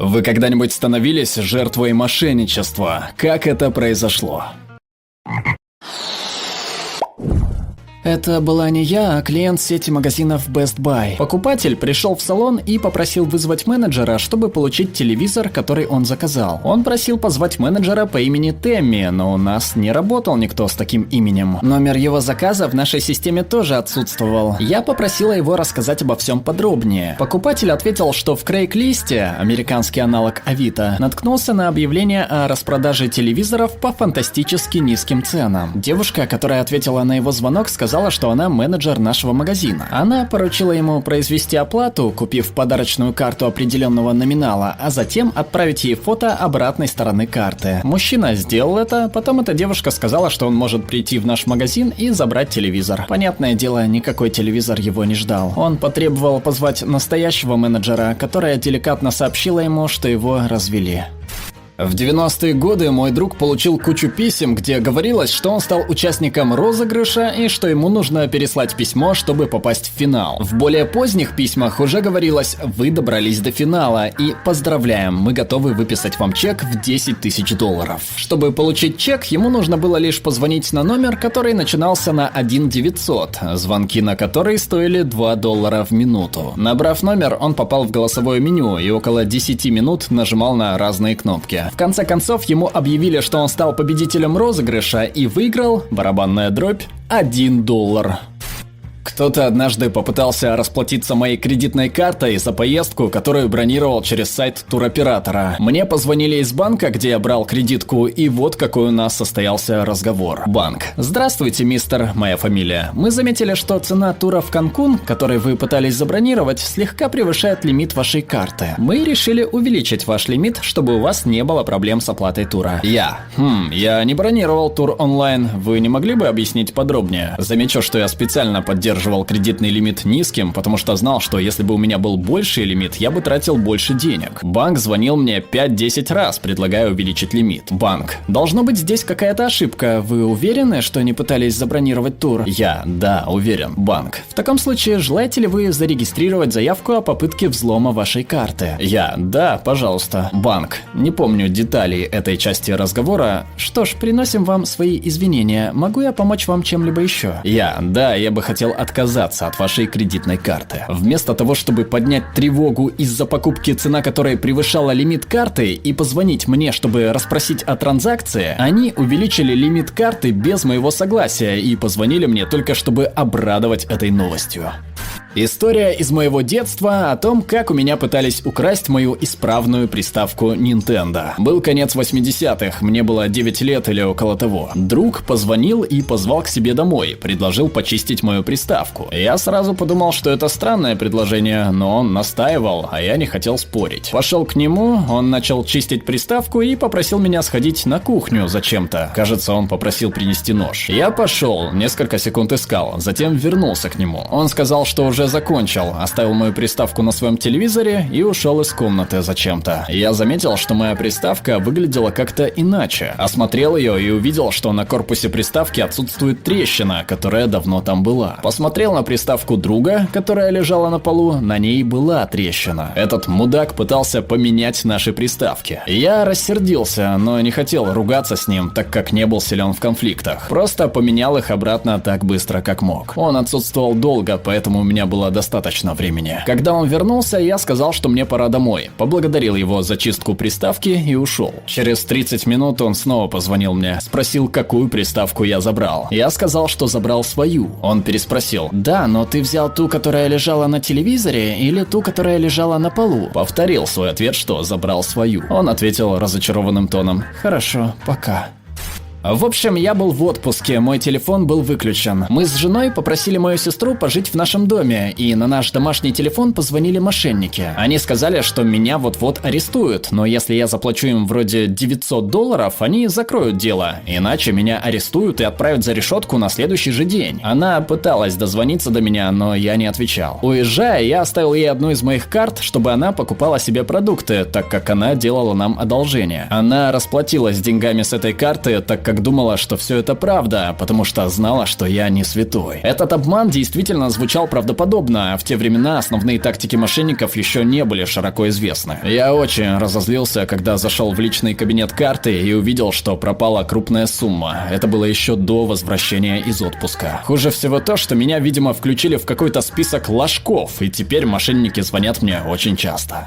Вы когда-нибудь становились жертвой мошенничества? Как это произошло? Это была не я, а клиент сети магазинов Best Buy. Покупатель пришел в салон и попросил вызвать менеджера, чтобы получить телевизор, который он заказал. Он просил позвать менеджера по имени Тэмми, но у нас не работал никто с таким именем. Номер его заказа в нашей системе тоже отсутствовал. Я попросила его рассказать обо всем подробнее. Покупатель ответил, что в Craigslist, американский аналог Авито, наткнулся на объявление о распродаже телевизоров по фантастически низким ценам. Девушка, которая ответила на его звонок, сказала, что она менеджер нашего магазина. Она поручила ему произвести оплату, купив подарочную карту определенного номинала, а затем отправить ей фото обратной стороны карты. Мужчина сделал это, потом эта девушка сказала, что он может прийти в наш магазин и забрать телевизор. Понятное дело, никакой телевизор его не ждал. Он потребовал позвать настоящего менеджера, которая деликатно сообщила ему, что его развели. В 90-е годы мой друг получил кучу писем, где говорилось, что он стал участником розыгрыша и что ему нужно переслать письмо, чтобы попасть в финал. В более поздних письмах уже говорилось: вы добрались до финала и поздравляем, мы готовы выписать вам чек в $10 000. Чтобы получить чек, ему нужно было лишь позвонить на номер, который начинался на 1-900, звонки на который стоили $2 в минуту. Набрав номер, он попал в голосовое меню и около 10 минут нажимал на разные кнопки. В конце концов, ему объявили, что он стал победителем розыгрыша и выиграл, барабанная дробь, $1. Кто-то однажды попытался расплатиться моей кредитной картой за поездку, которую бронировал через сайт туроператора. Мне позвонили из банка, где я брал кредитку, и вот какой у нас состоялся разговор. Банк: здравствуйте, мистер, моя фамилия. Мы заметили, что цена тура в Канкун, который вы пытались забронировать, слегка превышает лимит вашей карты. Мы решили увеличить ваш лимит, чтобы у вас не было проблем с оплатой тура. Я не бронировал тур онлайн. Вы не могли бы объяснить подробнее? Замечу, что я специально поддерживал кредитный лимит низким, потому что знал, что если бы у меня был больший лимит, я бы тратил больше денег. Банк звонил мне 5-10 раз, предлагая увеличить лимит. Банк: должно быть здесь какая-то ошибка. Вы уверены, что не пытались забронировать тур? Я: да, уверен. Банк: в таком случае, желаете ли вы зарегистрировать заявку о попытке взлома вашей карты? Я: да, пожалуйста. Банк: не помню деталей этой части разговора. Что ж, приносим вам свои извинения. Могу я помочь вам чем-либо еще? Я: да, я бы хотел отказаться от вашей кредитной карты. Вместо того, чтобы поднять тревогу из-за покупки, цена которой превышала лимит карты, и позвонить мне, чтобы расспросить о транзакции, они увеличили лимит карты без моего согласия и позвонили мне только чтобы обрадовать этой новостью. История из моего детства о том, как у меня пытались украсть мою исправную приставку Nintendo. Был конец 80-х, мне было 9 лет или около того. Друг позвонил и позвал к себе домой, предложил почистить мою приставку. Я сразу подумал, что это странное предложение, но он настаивал, а я не хотел спорить. Пошел к нему, он начал чистить приставку и попросил меня сходить на кухню зачем-то. Кажется, он попросил принести нож. Я пошел, несколько секунд искал, затем вернулся к нему. Он сказал, что уже закончил, оставил мою приставку на своем телевизоре и ушел из комнаты зачем-то. Я заметил, что моя приставка выглядела как-то иначе. Осмотрел ее и увидел, что на корпусе приставки отсутствует трещина, которая давно там была. Посмотрел на приставку друга, которая лежала на полу, на ней была трещина. Этот мудак пытался поменять наши приставки. Я рассердился, но не хотел ругаться с ним, так как не был силен в конфликтах. Просто поменял их обратно так быстро, как мог. Он отсутствовал долго, поэтому у меня было достаточно времени. Когда он вернулся, я сказал, что мне пора домой. Поблагодарил его за чистку приставки и ушел. Через 30 минут он снова позвонил мне, спросил, какую приставку я забрал. Я сказал, что забрал свою. Он переспросил: да, но ты взял ту, которая лежала на телевизоре, или ту, которая лежала на полу? Повторил свой ответ, что забрал свою. Он ответил разочарованным тоном: хорошо, пока. В общем, я был в отпуске, мой телефон был выключен. Мы с женой попросили мою сестру пожить в нашем доме, и на наш домашний телефон позвонили мошенники. Они сказали, что меня вот-вот арестуют, но если я заплачу им вроде $900, они закроют дело, иначе меня арестуют и отправят за решетку на следующий же день. Она пыталась дозвониться до меня, но я не отвечал. Уезжая, я оставил ей одну из моих карт, чтобы она покупала себе продукты, так как она делала нам одолжение. Она расплатилась деньгами с этой карты, так как как думала, что все это правда, потому что знала, что я не святой. Этот обман действительно звучал правдоподобно, а в те времена основные тактики мошенников еще не были широко известны. Я очень разозлился, когда зашел в личный кабинет карты и увидел, что пропала крупная сумма. Это было еще до возвращения из отпуска. Хуже всего то, что меня, видимо, включили в какой-то список ложков, и теперь мошенники звонят мне очень часто.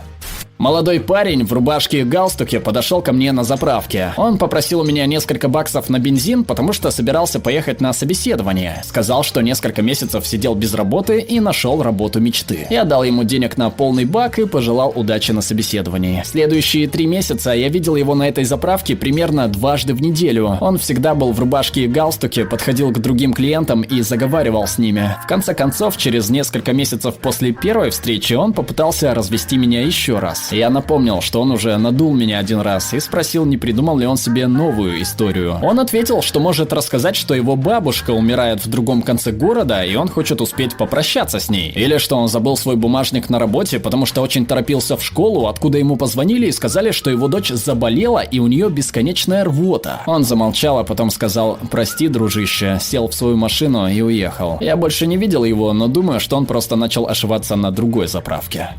Молодой парень в рубашке и галстуке подошел ко мне на заправке. Он попросил у меня несколько баксов на бензин, потому что собирался поехать на собеседование. Сказал, что несколько месяцев сидел без работы и нашел работу мечты. Я дал ему денег на полный бак и пожелал удачи на собеседовании. Следующие 3 месяца я видел его на этой заправке примерно дважды в неделю. Он всегда был в рубашке и галстуке, подходил к другим клиентам и заговаривал с ними. В конце концов, через несколько месяцев после первой встречи он попытался развести меня еще раз. Я напомнил, что он уже надул меня один раз, и спросил, не придумал ли он себе новую историю. Он ответил, что может рассказать, что его бабушка умирает в другом конце города, и он хочет успеть попрощаться с ней. Или что он забыл свой бумажник на работе, потому что очень торопился в школу, откуда ему позвонили и сказали, что его дочь заболела и у нее бесконечная рвота. Он замолчал, а потом сказал: «Прости, дружище», сел в свою машину и уехал. Я больше не видел его, но думаю, что он просто начал ошиваться на другой заправке.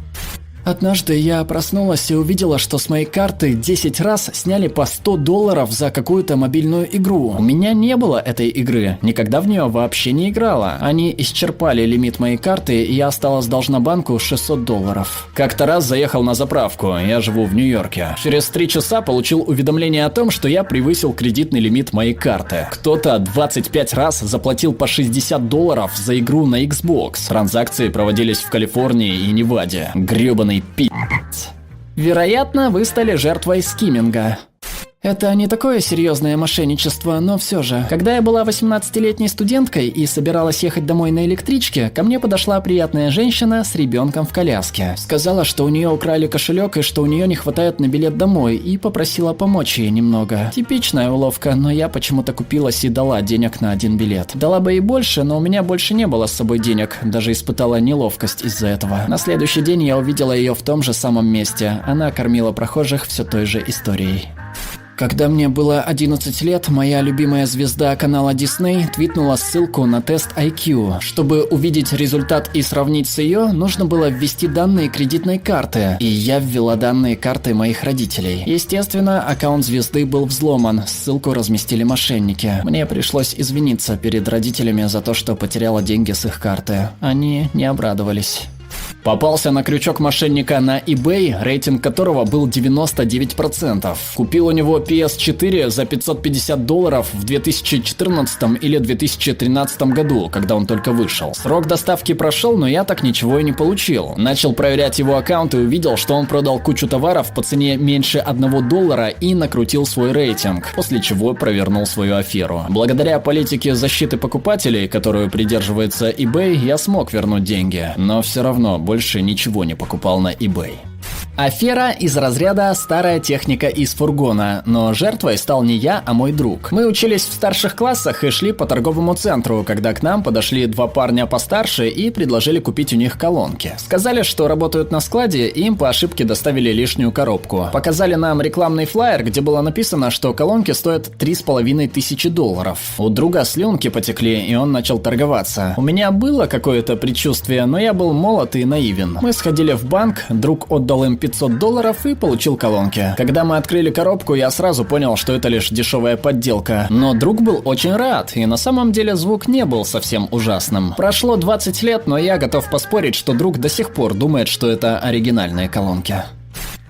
Однажды я проснулась и увидела, что с моей карты 10 раз сняли по $100 за какую-то мобильную игру. У меня не было этой игры, никогда в нее вообще не играла. Они исчерпали лимит моей карты, и я осталась должна банку $600. Как-то раз заехал на заправку, я живу в Нью-Йорке. Через 3 часа получил уведомление о том, что я превысил кредитный лимит моей карты. Кто-то 25 раз заплатил по $60 за игру на Xbox. Транзакции проводились в Калифорнии и Неваде. Гребаный пи***ц. Вероятно, вы стали жертвой скимминга. Это не такое серьезное мошенничество, но все же. Когда я была 18-летней студенткой и собиралась ехать домой на электричке, ко мне подошла приятная женщина с ребенком в коляске. Сказала, что у нее украли кошелек и что у нее не хватает на билет домой, и попросила помочь ей немного. Типичная уловка, но я почему-то купилась и дала денег на 1 билет. Дала бы и больше, но у меня больше не было с собой денег, даже испытала неловкость из-за этого. На следующий день я увидела ее в том же самом месте. Она кормила прохожих все той же историей. Когда мне было 11 лет, моя любимая звезда канала Disney твитнула ссылку на тест IQ. Чтобы увидеть результат и сравнить с ее, нужно было ввести данные кредитной карты. И я ввела данные карты моих родителей. Естественно, аккаунт звезды был взломан, ссылку разместили мошенники. Мне пришлось извиниться перед родителями за то, что потеряла деньги с их карты. Они не обрадовались. Попался на крючок мошенника на eBay, рейтинг которого был 99%. Купил у него PS4 за $550 в 2014 или 2013 году, когда он только вышел. Срок доставки прошел, но я так ничего и не получил. Начал проверять его аккаунт и увидел, что он продал кучу товаров по цене меньше $1 и накрутил свой рейтинг, после чего провернул свою аферу. Благодаря политике защиты покупателей, которую придерживается eBay, я смог вернуть деньги, но все равно больше ничего не покупал на eBay. Афера из разряда «старая техника из фургона», но жертвой стал не я, а мой друг. Мы учились в старших классах и шли по торговому центру, когда к нам подошли 2 парня постарше и предложили купить у них колонки. Сказали, что работают на складе, и им по ошибке доставили лишнюю коробку. Показали нам рекламный флаер, где было написано, что колонки стоят $3500. У друга слюнки потекли, и он начал торговаться. У меня было какое-то предчувствие, но я был молод и наивен. Мы сходили в банк, друг отдал им $500 и получил колонки. Когда мы открыли коробку, я сразу понял, что это лишь дешевая подделка. Но друг был очень рад, и на самом деле звук не был совсем ужасным. Прошло 20 лет, но я готов поспорить, что друг до сих пор думает, что это оригинальные колонки.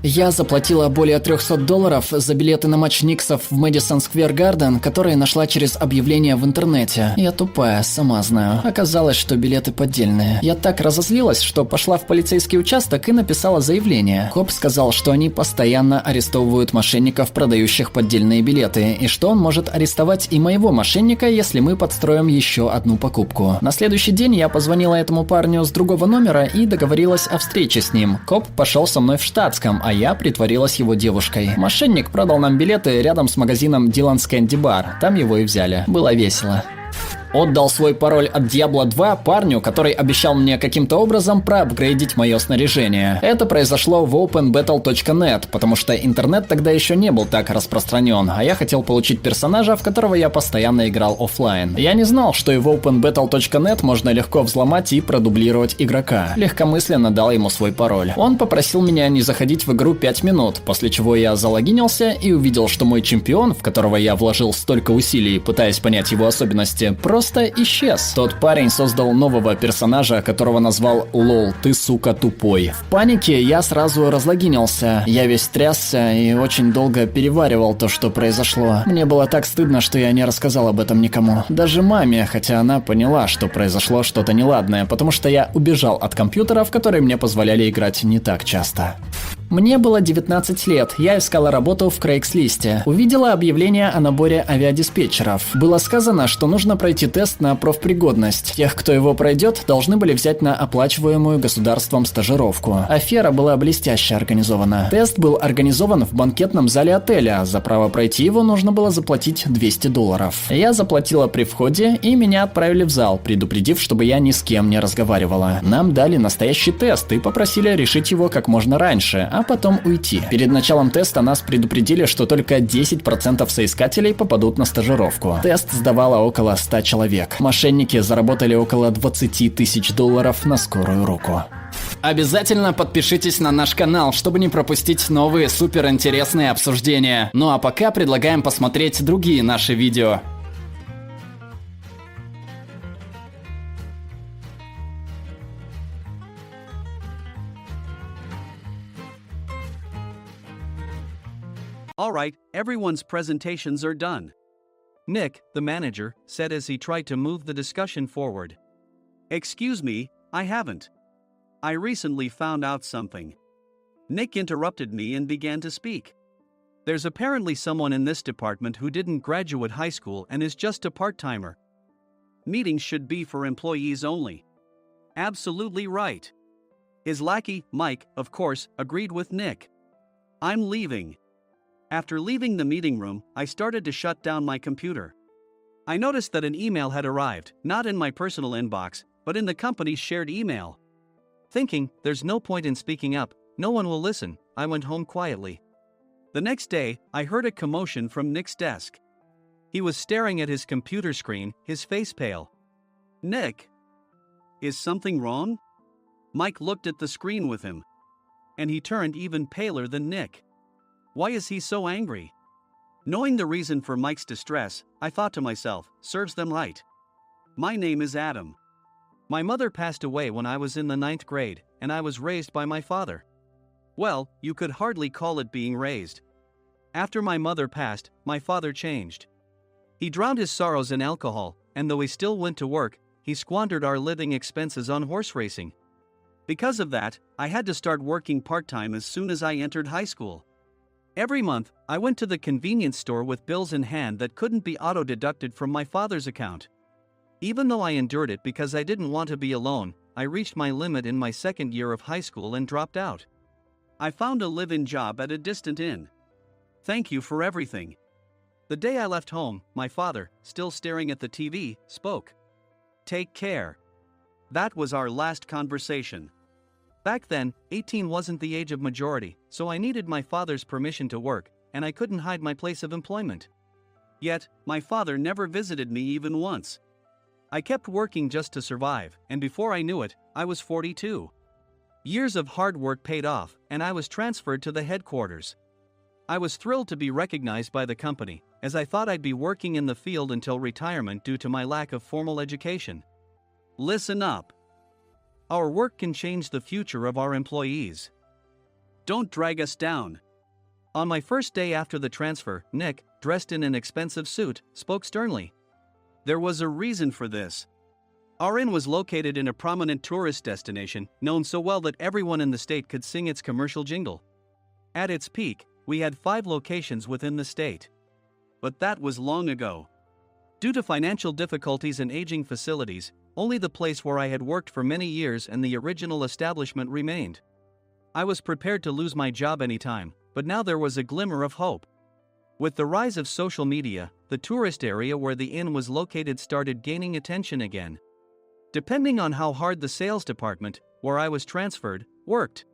Я заплатила более $300 за билеты на матч Никсов в Мэдисон Сквер Гарден, которые нашла через объявление в интернете. Я тупая, сама знаю. Оказалось, что билеты поддельные. Я так разозлилась, что пошла в полицейский участок и написала заявление. Коп сказал, что они постоянно арестовывают мошенников, продающих поддельные билеты, и что он может арестовать и моего мошенника, если мы подстроим еще одну покупку. На следующий день я позвонила этому парню с другого номера и договорилась о встрече с ним. Коп пошел со мной в штатском, а я притворилась его девушкой. Мошенник продал нам билеты рядом с магазином Dylan's Candy Bar. Там его и взяли. Было весело. Отдал свой пароль от Diablo 2 парню, который обещал мне каким-то образом проапгрейдить мое снаряжение. Это произошло в openbattle.net, потому что интернет тогда еще не был так распространен, а я хотел получить персонажа, в которого я постоянно играл оффлайн. Я не знал, что и в openbattle.net можно легко взломать и продублировать игрока. Легкомысленно дал ему свой пароль. Он попросил меня не заходить в игру 5 минут, после чего я залогинился и увидел, что мой чемпион, в которого я вложил столько усилий, пытаясь понять его особенности, просто исчез. Тот парень создал нового персонажа, которого назвал «Лол, ты сука тупой». В панике я сразу разлогинился. Я весь трясся и очень долго переваривал то, что произошло. Мне было так стыдно, что я не рассказал об этом никому. Даже маме, хотя она поняла, что произошло что-то неладное, потому что я убежал от компьютера, в который мне позволяли играть не так часто. Мне было 19 лет, я искала работу в Craigslist. Увидела объявление о наборе авиадиспетчеров. Было сказано, что нужно пройти тест на профпригодность. Тех, кто его пройдет, должны были взять на оплачиваемую государством стажировку. Афера была блестяще организована. Тест был организован в банкетном зале отеля. За право пройти его нужно было заплатить $200. Я заплатила при входе, и меня отправили в зал, предупредив, чтобы я ни с кем не разговаривала. Нам дали настоящий тест и попросили решить его как можно раньше, а потом уйти. Перед началом теста нас предупредили, что только 10% соискателей попадут на стажировку. Тест сдавало около 100 человек. Мошенники заработали около $20 тысяч на скорую руку. Обязательно подпишитесь на наш канал, чтобы не пропустить новые суперинтересные обсуждения. Ну а пока предлагаем посмотреть другие наши видео. Alright, everyone's presentations are done. Nick, the manager, said as he tried to move the discussion forward. Excuse me, I haven't. I recently found out something. Nick interrupted me and began to speak. There's apparently someone in this department who didn't graduate high school and is just a part-timer. Meetings should be for employees only. Absolutely right. His lackey, Mike, of course, agreed with Nick. I'm leaving. After leaving the meeting room, I started to shut down my computer. I noticed that an email had arrived, not in my personal inbox, but in the company's shared email. Thinking, there's no point in speaking up, no one will listen, I went home quietly. The next day, I heard a commotion from Nick's desk. He was staring at his computer screen, his face pale. Nick? Is something wrong? Mike looked at the screen with him. And he turned even paler than Nick. Why is he so angry? Knowing the reason for Mike's distress, I thought to myself, serves them right. My name is Adam. My mother passed away when I was in the 9th grade, and I was raised by my father. Well, you could hardly call it being raised. After my mother passed, my father changed. He drowned his sorrows in alcohol, and though he still went to work, he squandered our living expenses on horse racing. Because of that, I had to start working part-time as soon as I entered high school. Every month, I went to the convenience store with bills in hand that couldn't be auto-deducted from my father's account. Even though I endured it because I didn't want to be alone, I reached my limit in my second year of high school and dropped out. I found a live-in job at a distant inn. Thank you for everything. The day I left home, my father, still staring at the TV, spoke. Take care. That was our last conversation. Back then, 18 wasn't the age of majority, so I needed my father's permission to work, and I couldn't hide my place of employment. Yet, my father never visited me even once. I kept working just to survive, and before I knew it, I was 42. Years of hard work paid off, and I was transferred to the headquarters. I was thrilled to be recognized by the company, as I thought I'd be working in the field until retirement due to my lack of formal education. Listen up. Our work can change the future of our employees. Don't drag us down. On my first day after the transfer, Nick, dressed in an expensive suit, spoke sternly. There was a reason for this. Our inn was located in a prominent tourist destination, known so well that everyone in the state could sing its commercial jingle. At its peak, we had 5 locations within the state. But that was long ago. Due to financial difficulties and aging facilities, only the place where I had worked for many years and the original establishment remained. I was prepared to lose my job anytime, but now there was a glimmer of hope. With the rise of social media, the tourist area where the inn was located started gaining attention again. Depending on how hard the sales department, where I was transferred, worked,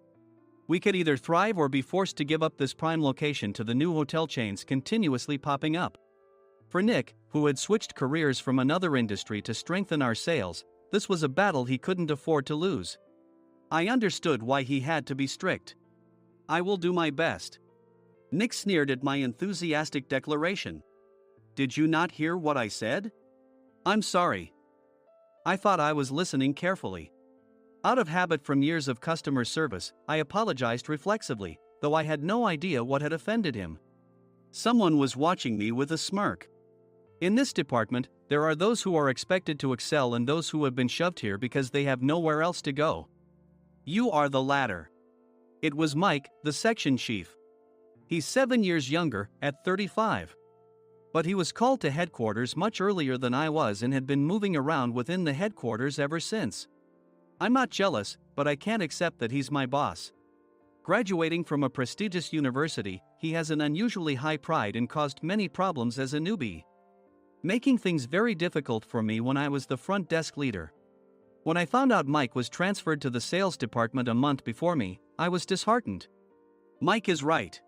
we could either thrive or be forced to give up this prime location to the new hotel chains continuously popping up. For Nick, who had switched careers from another industry to strengthen our sales, this was a battle he couldn't afford to lose. I understood why he had to be strict. "I will do my best." Nick sneered at my enthusiastic declaration. "Did you not hear what I said?" "I'm sorry." I thought I was listening carefully. Out of habit from years of customer service, I apologized reflexively, though I had no idea what had offended him. Someone was watching me with a smirk. In this department, there are those who are expected to excel and those who have been shoved here because they have nowhere else to go. You are the latter. It was Mike, the section chief. He's 7 years younger, at 35. But he was called to headquarters much earlier than I was and had been moving around within the headquarters ever since. I'm not jealous, but I can't accept that he's my boss. Graduating from a prestigious university, he has an unusually high pride and caused many problems as a newbie, making things very difficult for me when I was the front desk leader. When I found out Mike was transferred to the sales department a month before me, I was disheartened. Mike is right.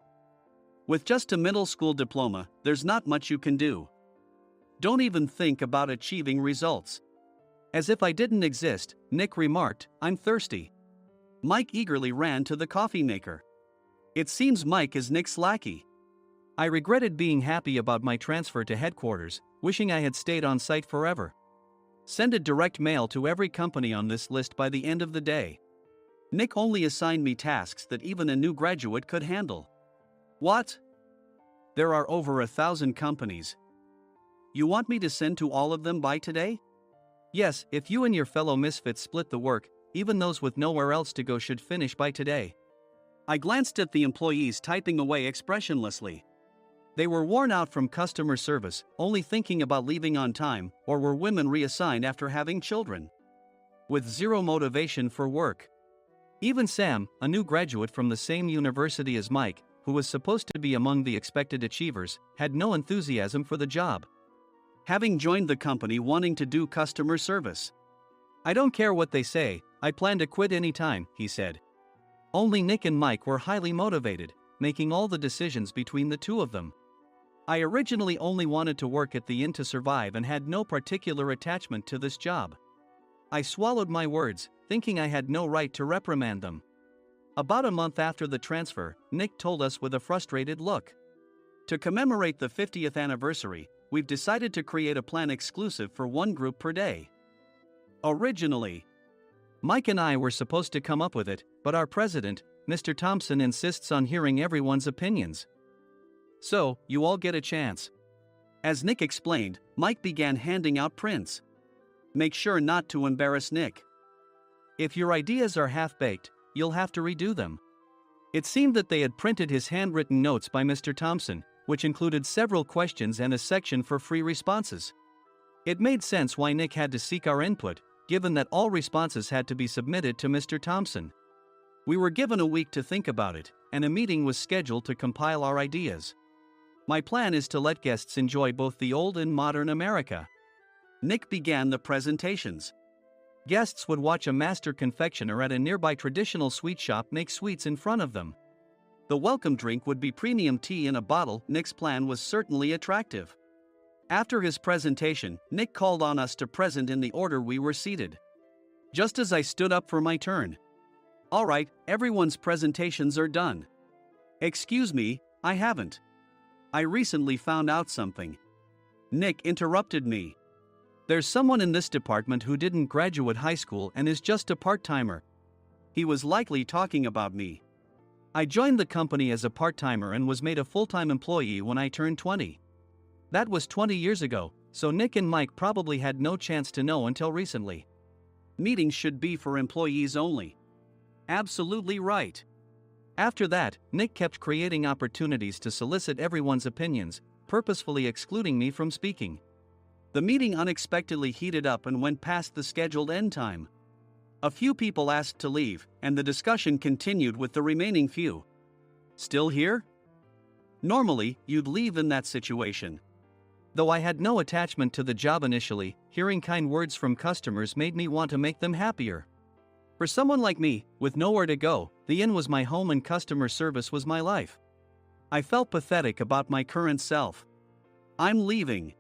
With just a middle school diploma, there's not much you can do. Don't even think about achieving results. As if I didn't exist, Nick remarked, "I'm thirsty." Mike eagerly ran to the coffee maker. It seems Mike is Nick's lackey. I regretted being happy about my transfer to headquarters, wishing I had stayed on site forever. Send a direct mail to every company on this list by the end of the day. Nick only assigned me tasks that even a new graduate could handle. What? There are over 1,000 companies. You want me to send to all of them by today? Yes, if you and your fellow misfits split the work, even those with nowhere else to go should finish by today. I glanced at the employees typing away expressionlessly. They were worn out from customer service, only thinking about leaving on time, or were women reassigned after having children, with zero motivation for work. Even Sam, a new graduate from the same university as Mike, who was supposed to be among the expected achievers, had no enthusiasm for the job, having joined the company wanting to do customer service. "I don't care what they say, I plan to quit any time," he said. Only Nick and Mike were highly motivated, making all the decisions between the two of them. I originally only wanted to work at the inn to survive and had no particular attachment to this job. I swallowed my words, thinking I had no right to reprimand them. About a month after the transfer, Nick told us with a frustrated look. To commemorate the 50th anniversary, we've decided to create a plan exclusive for one group per day. Originally, Mike and I were supposed to come up with it, but our president, Mr. Thompson, insists on hearing everyone's opinions. So, you all get a chance. As Nick explained, Mike began handing out prints. Make sure not to embarrass Nick. If your ideas are half-baked, you'll have to redo them. It seemed that they had printed his handwritten notes by Mr. Thompson, which included several questions and a section for free responses. It made sense why Nick had to seek our input, given that all responses had to be submitted to Mr. Thompson. We were given a week to think about it, and a meeting was scheduled to compile our ideas. My plan is to let guests enjoy both the old and modern America. Nick began the presentations. Guests would watch a master confectioner at a nearby traditional sweet shop make sweets in front of them. The welcome drink would be premium tea in a bottle. Nick's plan was certainly attractive. After his presentation, Nick called on us to present in the order we were seated. Just as I stood up for my turn. "All right, everyone's presentations are done." "Excuse me, I haven't. I recently found out something." Nick interrupted me. "There's someone in this department who didn't graduate high school and is just a part-timer." He was likely talking about me. I joined the company as a part-timer and was made a full-time employee when I turned 20. That was 20 years ago, so Nick and Mike probably had no chance to know until recently. Meetings should be for employees only. Absolutely right. After that, Nick kept creating opportunities to solicit everyone's opinions, purposefully excluding me from speaking. The meeting unexpectedly heated up and went past the scheduled end time. A few people asked to leave, and the discussion continued with the remaining few. "Still here?" Normally, you'd leave in that situation. Though I had no attachment to the job initially, hearing kind words from customers made me want to make them happier. For someone like me, with nowhere to go, the inn was my home and customer service was my life. I felt pathetic about my current self. I'm leaving.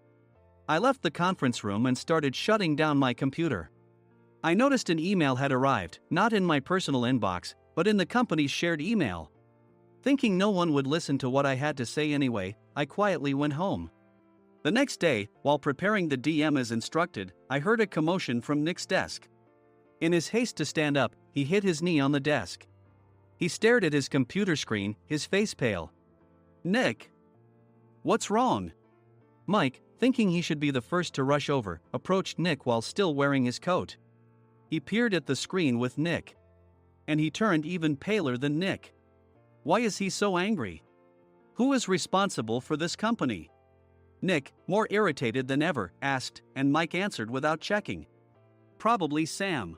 I left the conference room and started shutting down my computer. I noticed an email had arrived, not in my personal inbox, but in the company's shared email. Thinking no one would listen to what I had to say anyway, I quietly went home. The next day, while preparing the DM as instructed, I heard a commotion from Nick's desk. In his haste to stand up, he hit his knee on the desk. He stared at his computer screen, his face pale. "Nick! What's wrong?" Mike, thinking he should be the first to rush over, approached Nick while still wearing his coat. He peered at the screen with Nick. And he turned even paler than Nick. Why is he so angry? Who is responsible for this company? Nick, more irritated than ever, asked, and Mike answered without checking. Probably Sam.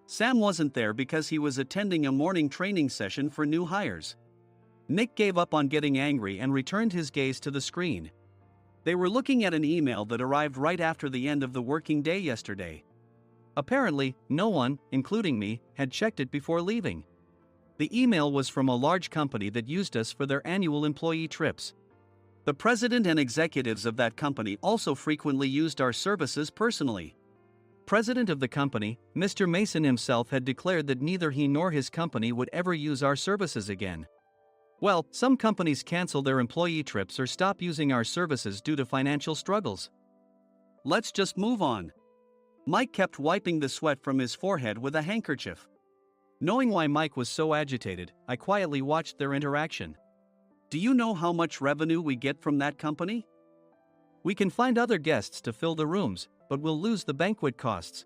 Sam wasn't there because he was attending a morning training session for new hires. Nick gave up on getting angry and returned his gaze to the screen. They were looking at an email that arrived right after the end of the working day yesterday. Apparently, no one, including me, had checked it before leaving. The email was from a large company that used us for their annual employee trips. The president and executives of that company also frequently used our services personally. President of the company, Mr. Mason himself, had declared that neither he nor his company would ever use our services again. Well, some companies cancel their employee trips or stop using our services due to financial struggles. Let's just move on. Mike kept wiping the sweat from his forehead with a handkerchief. Knowing why Mike was so agitated, I quietly watched their interaction. Do you know how much revenue we get from that company? We can find other guests to fill the rooms, but we'll lose the banquet costs,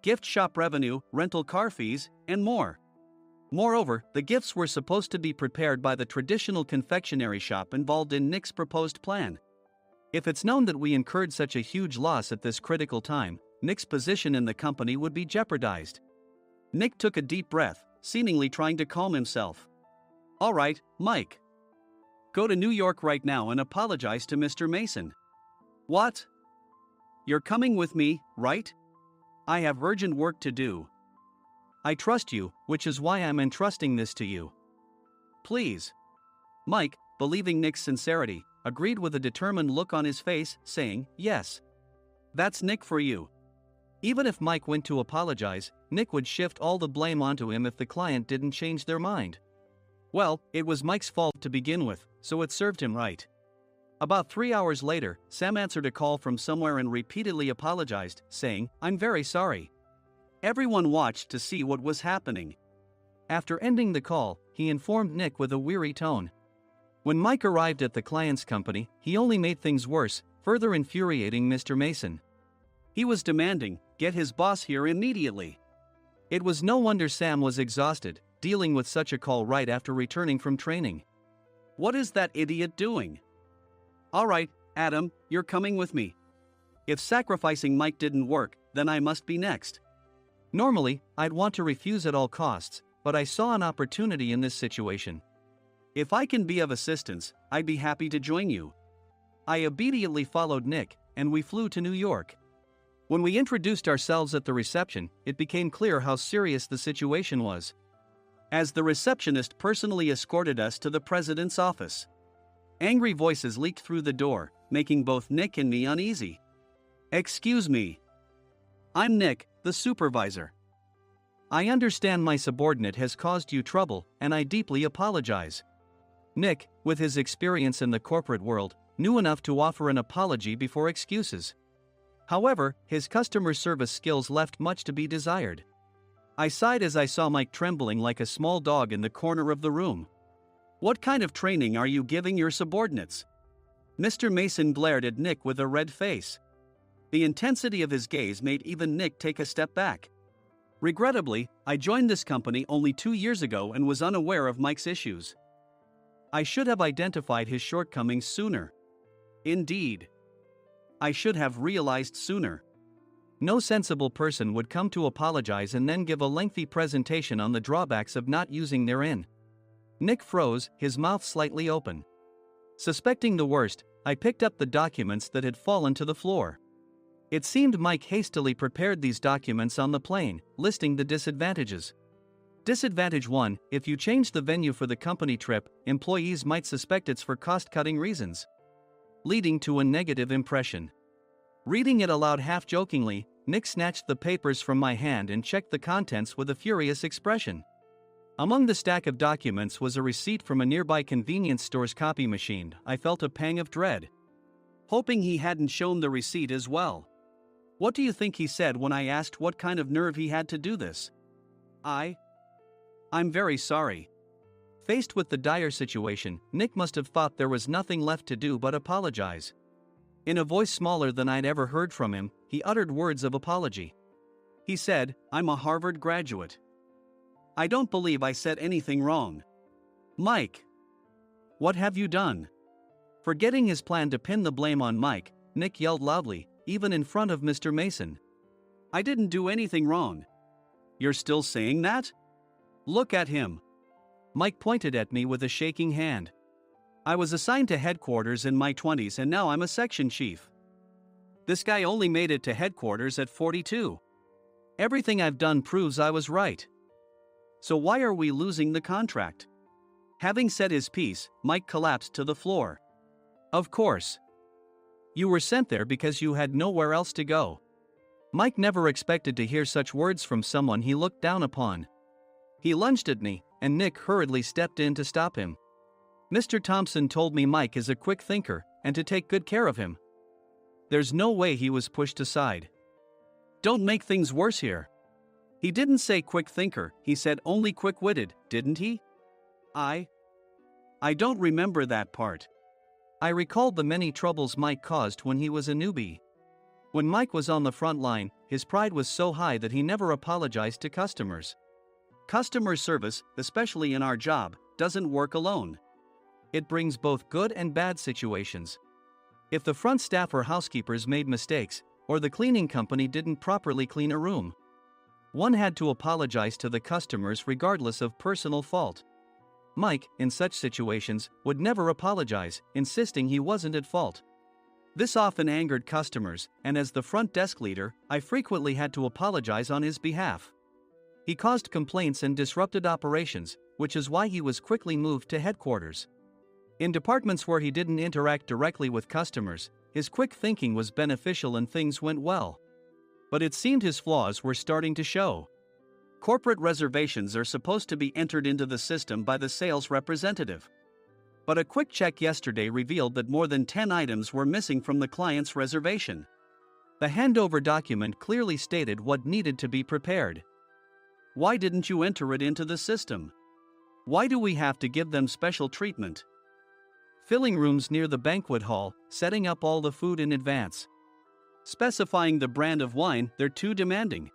gift shop revenue, rental car fees, and more. Moreover, the gifts were supposed to be prepared by the traditional confectionery shop involved in Nick's proposed plan. If it's known that we incurred such a huge loss at this critical time, Nick's position in the company would be jeopardized. Nick took a deep breath, seemingly trying to calm himself. All right, Mike. Go to New York right now and apologize to Mr. Mason. What? You're coming with me, right? I have urgent work to do. I trust you, which is why I'm entrusting this to you. Please. Mike, believing Nick's sincerity, agreed with a determined look on his face, saying, yes. That's Nick for you. Even if Mike went to apologize, Nick would shift all the blame onto him if the client didn't change their mind. Well, it was Mike's fault to begin with, so it served him right. About 3 hours later, Sam answered a call from somewhere and repeatedly apologized, saying, I'm very sorry. Everyone watched to see what was happening. After ending the call, he informed Nick with a weary tone. When Mike arrived at the client's company, he only made things worse, further infuriating Mr. Mason. He was demanding, get his boss here immediately. It was no wonder Sam was exhausted, dealing with such a call right after returning from training. What is that idiot doing? All right, Adam, you're coming with me. If sacrificing Mike didn't work, then I must be next. Normally, I'd want to refuse at all costs, but I saw an opportunity in this situation. If I can be of assistance, I'd be happy to join you. I obediently followed Nick, and we flew to New York. When we introduced ourselves at the reception, it became clear how serious the situation was, as the receptionist personally escorted us to the president's office. Angry voices leaked through the door, making both Nick and me uneasy. Excuse me. I'm Nick, the supervisor. I understand my subordinate has caused you trouble, and I deeply apologize. Nick, with his experience in the corporate world, knew enough to offer an apology before excuses. However, his customer service skills left much to be desired. I sighed as I saw Mike trembling like a small dog in the corner of the room. What kind of training are you giving your subordinates? Mr. Mason glared at Nick with a red face. The intensity of his gaze made even Nick take a step back. Regrettably, I joined this company only 2 years ago and was unaware of Mike's issues. I should have identified his shortcomings sooner. Indeed. I should have realized sooner. No sensible person would come to apologize and then give a lengthy presentation on the drawbacks of not using their inn. Nick froze, his mouth slightly open. Suspecting the worst, I picked up the documents that had fallen to the floor. It seemed Mike hastily prepared these documents on the plane, listing the disadvantages. Disadvantage 1: if you change the venue for the company trip, employees might suspect it's for cost-cutting reasons, leading to a negative impression. Reading it aloud half-jokingly, Nick snatched the papers from my hand and checked the contents with a furious expression. Among the stack of documents was a receipt from a nearby convenience store's copy machine. I felt a pang of dread, hoping he hadn't shown the receipt as well. What do you think he said when I asked what kind of nerve he had to do this? I'm very sorry. Faced with the dire situation, Nick must have thought there was nothing left to do but apologize. In a voice smaller than I'd ever heard from him, he uttered words of apology. He said, "I'm a Harvard graduate. I don't believe I said anything wrong." Mike, what have you done? Forgetting his plan to pin the blame on Mike, Nick yelled loudly, even in front of Mr. Mason. "I didn't do anything wrong." "You're still saying that? Look at him." Mike pointed at me with a shaking hand. "I was assigned to headquarters in my 20s and now I'm a section chief. This guy only made it to headquarters at 42. Everything I've done proves I was right. So why are we losing the contract?" Having said his piece, Mike collapsed to the floor. "Of course. You were sent there because you had nowhere else to go." Mike never expected to hear such words from someone he looked down upon. He lunged at me, and Nick hurriedly stepped in to stop him. "Mr. Thompson told me Mike is a quick thinker, and to take good care of him." There's no way he was pushed aside. "Don't make things worse here." "He didn't say quick thinker, he said only quick-witted, didn't he?" I don't remember that part." I recalled the many troubles Mike caused when he was a newbie. When Mike was on the front line, his pride was so high that he never apologized to customers. Customer service, especially in our job, doesn't work alone. It brings both good and bad situations. If the front staff or housekeepers made mistakes, or the cleaning company didn't properly clean a room, one had to apologize to the customers regardless of personal fault. Mike, in such situations, would never apologize, insisting he wasn't at fault. This often angered customers, and as the front desk leader, I frequently had to apologize on his behalf. He caused complaints and disrupted operations, which is why he was quickly moved to headquarters. In departments where he didn't interact directly with customers, his quick thinking was beneficial and things went well. But it seemed his flaws were starting to show. Corporate reservations are supposed to be entered into the system by the sales representative. But a quick check yesterday revealed that more than 10 items were missing from the client's reservation. The handover document clearly stated what needed to be prepared. Why didn't you enter it into the system? Why do we have to give them special treatment? Filling rooms near the banquet hall, setting up all the food in advance. Specifying the brand of wine, they're too demanding.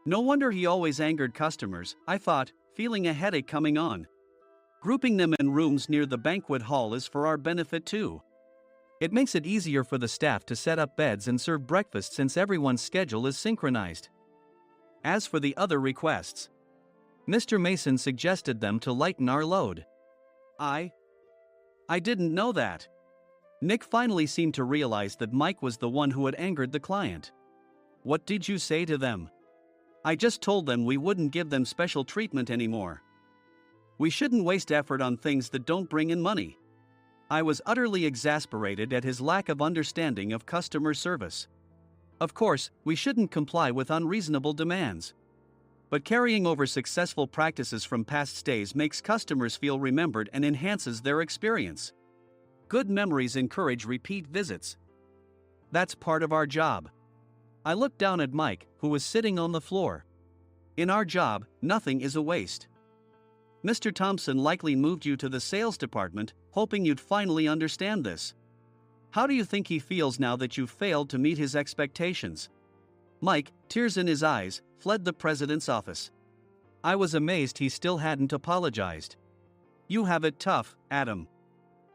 No wonder he always angered customers, I thought, feeling a headache coming on. Grouping them in rooms near the banquet hall is for our benefit too. It makes it easier for the staff to set up beds and serve breakfast since everyone's schedule is synchronized. As for the other requests, Mr. Mason suggested them to lighten our load. I didn't know that. Nick finally seemed to realize that Mike was the one who had angered the client. What did you say to them? I just told them we wouldn't give them special treatment anymore. We shouldn't waste effort on things that don't bring in money. I was utterly exasperated at his lack of understanding of customer service. Of course, we shouldn't comply with unreasonable demands. But carrying over successful practices from past stays makes customers feel remembered and enhances their experience. Good memories encourage repeat visits. That's part of our job. I looked down at Mike, who was sitting on the floor. In our job, nothing is a waste. Mr. Thompson likely moved you to the sales department, hoping you'd finally understand this. How do you think he feels now that you've failed to meet his expectations? Mike, tears in his eyes, fled the president's office. I was amazed he still hadn't apologized. You have it tough, Adam.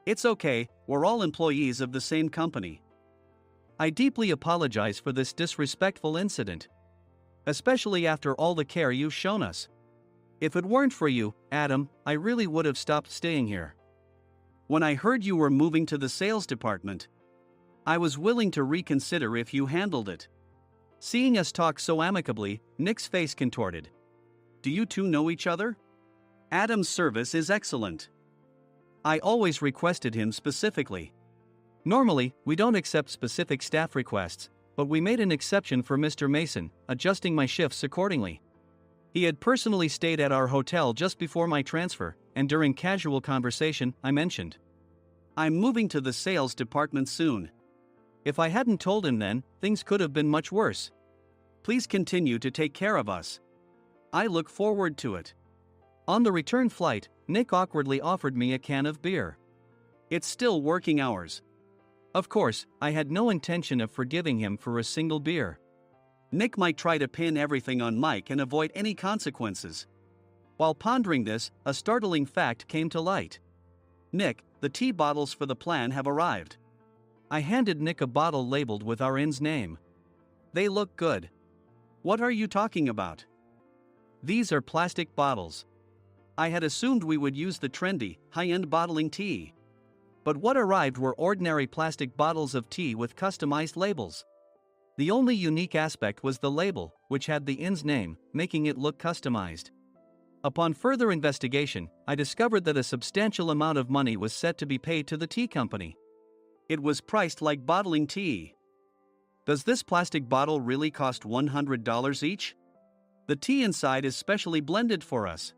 It's okay, we're all employees of the same company. I deeply apologize for this disrespectful incident. Especially after all the care you've shown us. If it weren't for you, Adam, I really would have stopped staying here. When I heard you were moving to the sales department, I was willing to reconsider if you handled it. Seeing us talk so amicably, Nick's face contorted. Do you two know each other? Adam's service is excellent. I always requested him specifically. Normally, we don't accept specific staff requests, but we made an exception for Mr. Mason, adjusting my shifts accordingly. He had personally stayed at our hotel just before my transfer, and during casual conversation, I mentioned, I'm moving to the sales department soon. If I hadn't told him then, things could have been much worse. Please continue to take care of us. I look forward to it. On the return flight, Nick awkwardly offered me a can of beer. It's still working hours. Of course, I had no intention of forgiving him for a single beer. Nick might try to pin everything on Mike and avoid any consequences. While pondering this, a startling fact came to light. Nick, the tea bottles for the plan have arrived. I handed Nick a bottle labeled with our inn's name. They look good. What are you talking about? These are plastic bottles. I had assumed we would use the trendy, high-end bottling tea. But what arrived were ordinary plastic bottles of tea with customized labels. The only unique aspect was the label, which had the inn's name, making it look customized. Upon further investigation, I discovered that a substantial amount of money was set to be paid to the tea company. It was priced like bottling tea. Does this plastic bottle really cost $100 each? The tea inside is specially blended for us.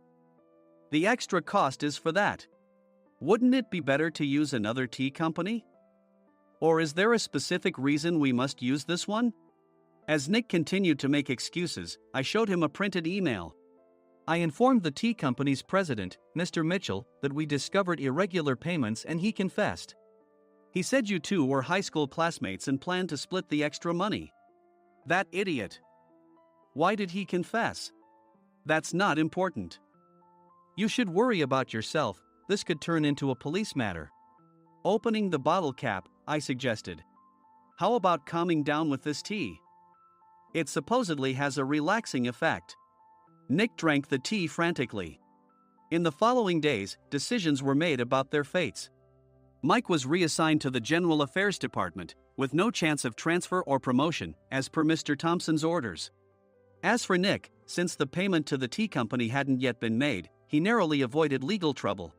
The extra cost is for that. Wouldn't it be better to use another tea company? Or is there a specific reason we must use this one? As Nick continued to make excuses, I showed him a printed email. I informed the tea company's president, Mr. Mitchell, that we discovered irregular payments and he confessed. He said you two were high school classmates and planned to split the extra money. That idiot. Why did he confess? That's not important. You should worry about yourself. This could turn into a police matter. Opening the bottle cap, I suggested. How about calming down with this tea? It supposedly has a relaxing effect. Nick drank the tea frantically. In the following days, decisions were made about their fates. Mike was reassigned to the General Affairs Department, with no chance of transfer or promotion, as per Mr. Thompson's orders. As for Nick, since the payment to the tea company hadn't yet been made, he narrowly avoided legal trouble.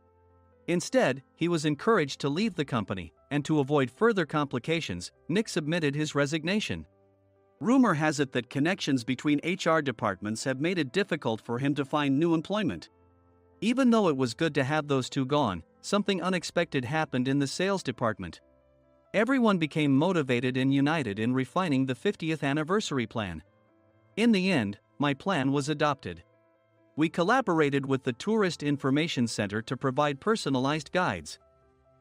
Instead, he was encouraged to leave the company, and to avoid further complications, Nick submitted his resignation. Rumor has it that connections between HR departments have made it difficult for him to find new employment. Even though it was good to have those two gone, something unexpected happened in the sales department. Everyone became motivated and united in refining the 50th anniversary plan. In the end, my plan was adopted. We collaborated with the Tourist Information Center to provide personalized guides.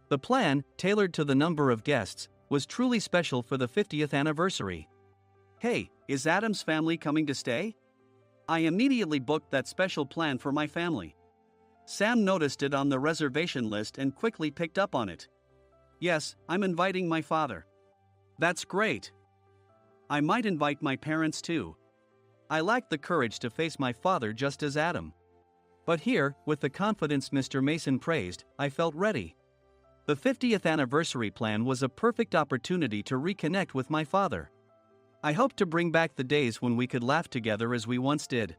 The plan, tailored to the number of guests, was truly special for the 50th anniversary. Hey, is Adam's family coming to stay? I immediately booked that special plan for my family. Sam noticed it on the reservation list and quickly picked up on it. Yes, I'm inviting my father. That's great. I might invite my parents too. I lacked the courage to face my father just as Adam. But here, with the confidence Mr. Mason praised, I felt ready. The 50th anniversary plan was a perfect opportunity to reconnect with my father. I hoped to bring back the days when we could laugh together as we once did.